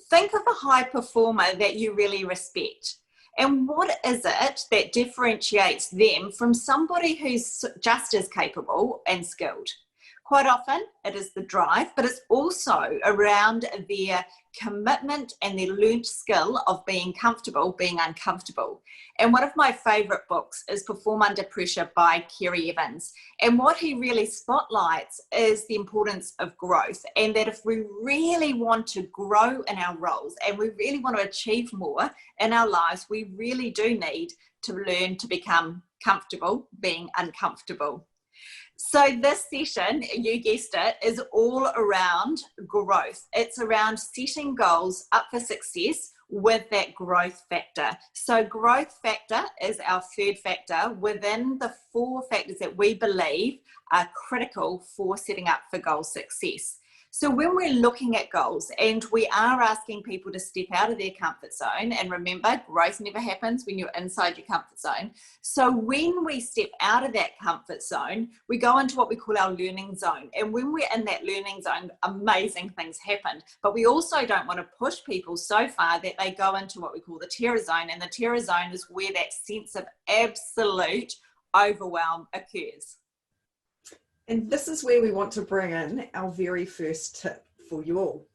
Think of a high performer that you really respect. And what is it that differentiates them from somebody who's just as capable and skilled? Quite often it is the drive, but it's also around their commitment and their learned skill of being comfortable, being uncomfortable. And one of my favourite books is Perform Under Pressure by Kerry Evans. And what he really spotlights is the importance of growth, and that if we really want to grow in our roles and we really want to achieve more in our lives, we really do need to learn to become comfortable being uncomfortable. So this session, you guessed it, is all around growth. It's around setting goals up for success with that growth factor. So growth factor is our third factor within the 4 factors that we believe are critical for setting up for goal success. So when we're looking at goals and we are asking people to step out of their comfort zone, and remember, growth never happens when you're inside your comfort zone. So when we step out of that comfort zone, we go into what we call our learning zone. And when we're in that learning zone, amazing things happen. But we also don't want to push people so far that they go into what we call the terror zone. And the terror zone is where that sense of absolute overwhelm occurs. And this is where we want to bring in our very first tip for you all.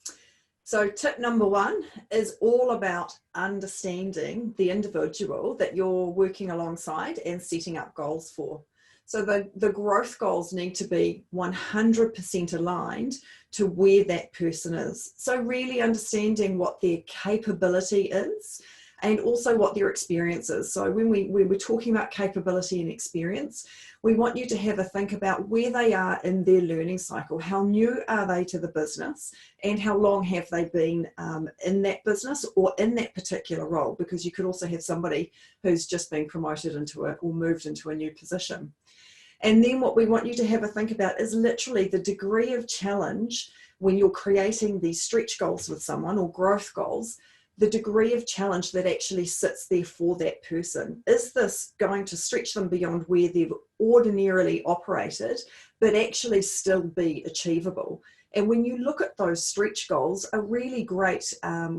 So tip number 1 is all about understanding the individual that you're working alongside and setting up goals for. So the growth goals need to be 100% aligned to where that person is. So really understanding what their capability is and also what their experience is. So when we're talking about capability and experience, we want you to have a think about where they are in their learning cycle. How new are they to the business, and how long have they been in that business or in that particular role? Because you could also have somebody who's just been promoted into it or moved into a new position. And then what we want you to have a think about is literally the degree of challenge when you're creating these stretch goals with someone or growth goals, the degree of challenge that actually sits there for that person. Is this going to stretch them beyond where they've ordinarily operated, but actually still be achievable? And when you look at those stretch goals, a really great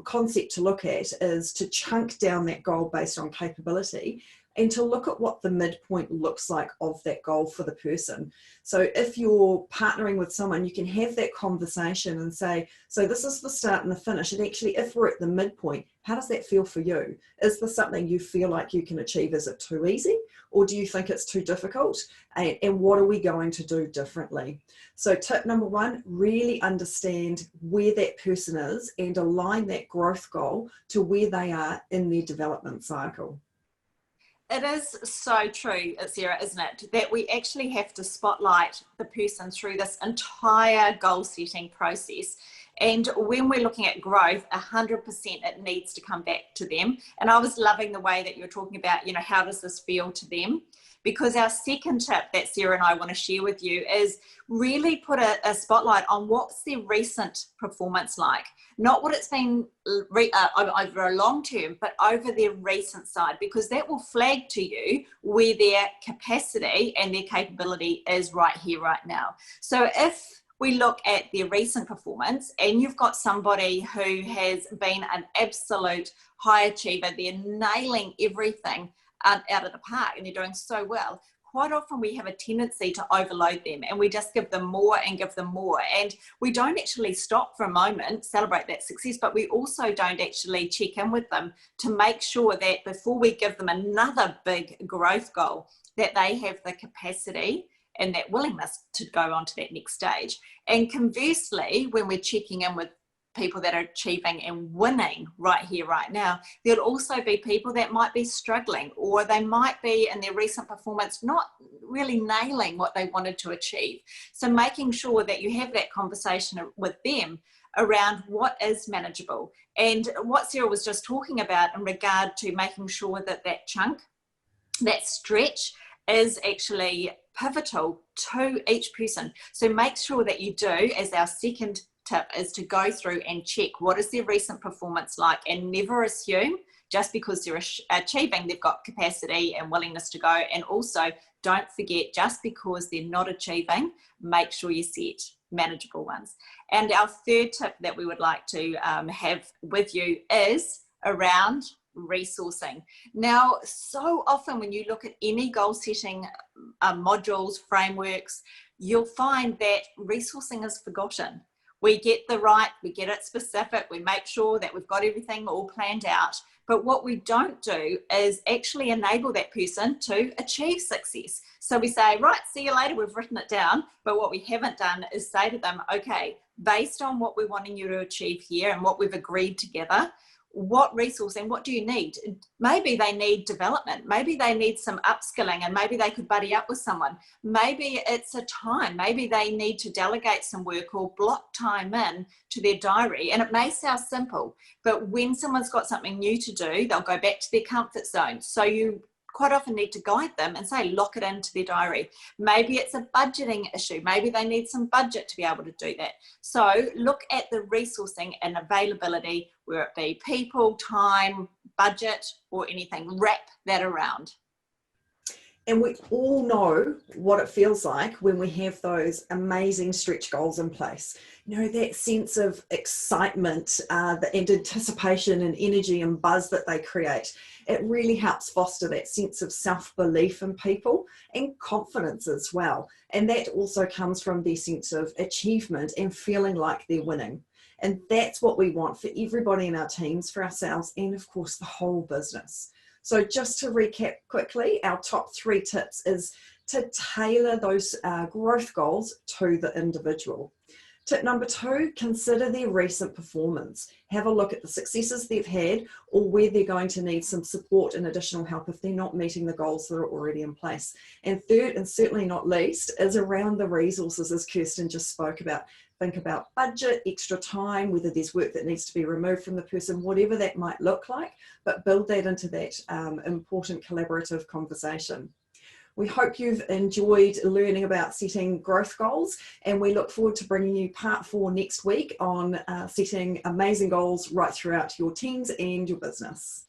concept to look at is to chunk down that goal based on capability and to look at what the midpoint looks like of that goal for the person. So if you're partnering with someone, you can have that conversation and say, so this is the start and the finish. And actually, if we're at the midpoint, how does that feel for you? Is this something you feel like you can achieve? Is it too easy? Or do you think it's too difficult? And what are we going to do differently? So tip number 1, really understand where that person is and align that growth goal to where they are in their development cycle. It is so true, Sarah, isn't it? That we actually have to spotlight the person through this entire goal setting process. And when we're looking at growth, 100% it needs to come back to them. And I was loving the way that you're talking about, how does this feel to them? Because our second tip that Sarah and I want to share with you is really put a spotlight on what's their recent performance like. Not what it's been over a long term, but over their recent side, because that will flag to you where their capacity and their capability is right here, right now. So if we look at their recent performance and you've got somebody who has been an absolute high achiever, they're nailing everything out of the park and they're doing so well, quite often we have a tendency to overload them and we just give them more and give them more. And we don't actually stop for a moment, celebrate that success, but we also don't actually check in with them to make sure that before we give them another big growth goal, that they have the capacity and that willingness to go on to that next stage. And conversely, when we're checking in with people that are achieving and winning right here, right now, there'll also be people that might be struggling, or they might be in their recent performance not really nailing what they wanted to achieve. So making sure that you have that conversation with them around what is manageable. And what Sarah was just talking about in regard to making sure that that chunk, that stretch, is actually pivotal to each person. So make sure that you do, as our second tip is to go through and check what is their recent performance like, and never assume just because they're achieving, they've got capacity and willingness to go. And also, don't forget, just because they're not achieving, make sure you set manageable ones. And our third tip that we would like to have with you is around resourcing. Now, so often when you look at any goal setting modules, frameworks, you'll find that resourcing is forgotten. We get it specific, we make sure that we've got everything all planned out. But what we don't do is actually enable that person to achieve success. So we say, right, see you later, we've written it down. But what we haven't done is say to them, okay, based on what we're wanting you to achieve here and what we've agreed together, what resource and what do you need? Maybe they need development. Maybe they need some upskilling, and maybe they could buddy up with someone. Maybe it's a time. Maybe they need to delegate some work or block time in to their diary. And it may sound simple, but when someone's got something new to do, they'll go back to their comfort zone. So you quite often need to guide them and say, lock it into their diary. Maybe it's a budgeting issue. Maybe they need some budget to be able to do that. So look at the resourcing and availability, where it be people, time, budget, or anything. Wrap that around. And we all know what it feels like when we have those amazing stretch goals in place. You know, that sense of excitement and anticipation and energy and buzz that they create. It really helps foster that sense of self-belief in people and confidence as well. And that also comes from their sense of achievement and feeling like they're winning. And that's what we want for everybody in our teams, for ourselves, and of course the whole business. So just to recap quickly, our top 3 tips is to tailor those growth goals to the individual. Tip number 2, consider their recent performance. Have a look at the successes they've had, or where they're going to need some support and additional help if they're not meeting the goals that are already in place. And third, and certainly not least, is around the resources, as Kirsten just spoke about. Think about budget, extra time, whether there's work that needs to be removed from the person, whatever that might look like, but build that into that important collaborative conversation. We hope you've enjoyed learning about setting growth goals, and we look forward to bringing you part 4 next week on setting amazing goals right throughout your teams and your business.